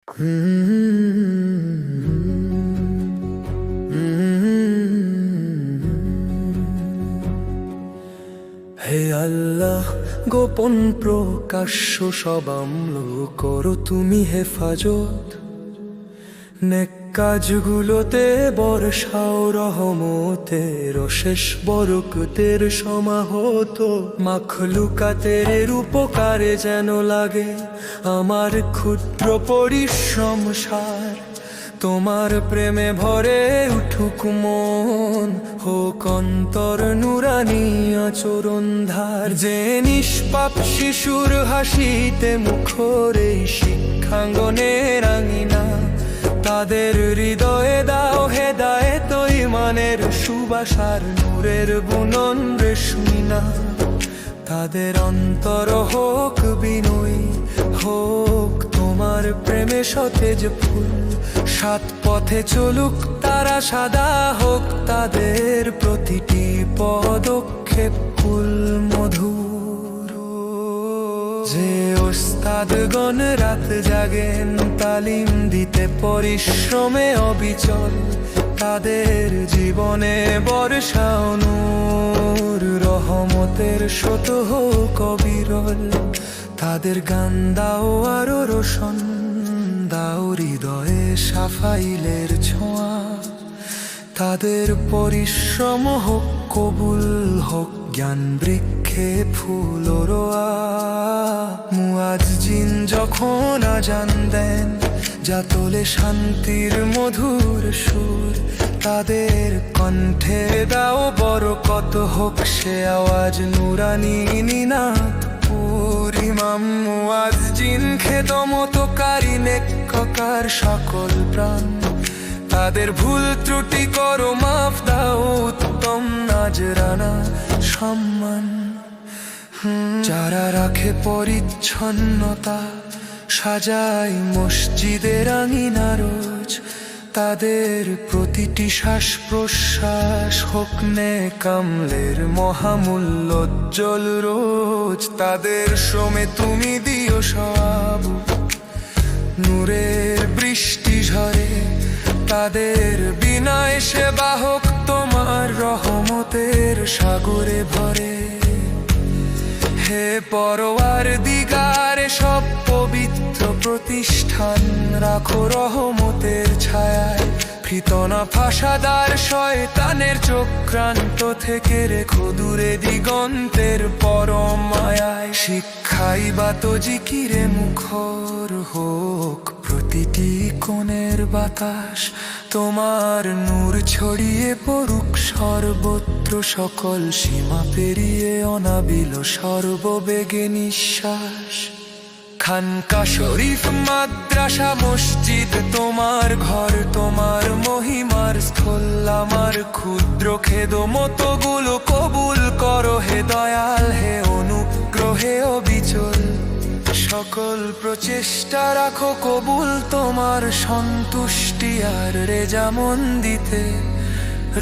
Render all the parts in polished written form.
হে আল্লাহ, গোপন প্রকাশ্য সব আমল করো তুমি হেফাজত। নেক কাজগুলোতে বর্ষাও রহমতের অশেষ বরকতের সমাহত। মাখলুকাতের উপকারে যেন লাগে আমার ক্ষুদ্র পরিশ্রম সার। তোমার প্রেমে ভরে উঠুক মন, হোক অন্তর নুরানি আচরণ ধার। যে নিষ্পাপ শিশুর হাসিতে মুখর এই শিক্ষাঙ্গনে রাঙিনা, তাদের হৃদয়ে দাও হেদায়েত ঈমানের সুবাসার নূরের বুনন রেশমিনা। তাদের অন্তর হোক বিনয়ী, হোক তোমার প্রেমে সতেজ ফুল। সাত পথে চলুক তারা, সাদা হোক তাদের প্রতিটি পদক্ষেপ ফুল মধুর। যে ওস্তাদগণ রাত জাগেন তালিম দিতে পরিশ্রমে অবিচল, তাদের জীবনে বর্ষাও নূর রহমতের শত হোক অবিরল। তাদের গান দাও আরো রোশন, দাও হৃদয়ে সাফাইলের ছোঁয়া। তাদের পরিশ্রম হোক কবুল, হোক জ্ঞান বৃক্ষে ফুল রোয়া। মুয়াজ্জিন যখন আজান দেন, যা তোলে শান্তির মধুর সুর, তাদের কণ্ঠে দাও বরকত, হোক সে আওয়াজ নুরানি নিনাদ। ইমাম মুয়াজ্জিন খেদমতকারী নেককার সকল প্রাণ, তাদের ভুল ত্রুটি করো মাফ, দাও উত্তম নাজরানা সম্মান। যারা রাখে পরিচ্ছন্নতা, সাজায় মসজিদের আঙিনা রোজ, তাদের প্রতিটি শ্বাস প্রশ্বাস হোক নেক আমলের মহামূল্যোজ্জ্বল রোজ। তাদের শ্রমে তুমি দিও সওয়াব, নূরের বৃষ্টি ঝরে, তাদের বিনায় সেবা হোক তোমার রহমতের সাগরে ভরে। হে পরওয়ারদিগার, সব পবিত্র প্রতিষ্ঠান রাখো রহমতের ছায়ায়। ফিতনা ফাসাদার শয়তানের চক্রান্ত থেকে রেখো দূরে দিগন্তের পরম মায়ায়। শিক্ষাই বা তো জিকিরে মুখর হোক প্রতিটি কোণের বাতাস, তোমার নূর ছড়িয়ে পড়ুক সর্বত্র, সকল সীমা পেরিয়ে অনাবিল সর্ববেগে নিঃশ্বাস। খানকা শরীফ মাদ্রাসা মসজিদ তোমার ঘর, তোমার মহিমার স্থল। আমার ক্ষুদ্র খেদমতগুলো কবুল করো হে দয়াল, হে অনুগ্রহে অবিচল। সকল প্রচেষ্টা রাখো কবুল, তোমার সন্তুষ্টি আর রেজামন্দিতে।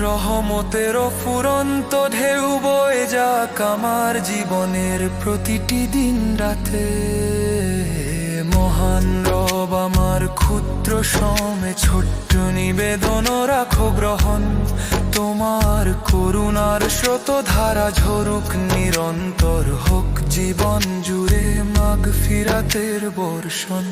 রহমতের অফুরন্ত ঢেউ বয়ে যাক আমার জীবনের প্রতিটি দিন রাতে। মহান রব, আমার ক্ষুদ্র শ্রমে ছোট্ট নিবেদন রাখো গ্রহণ। তোমার করুণার স্রোত ধারা ঝরুক নিরন্তর, হোক জীবন জুড়ে মাগফিরাতের বর্ষণ।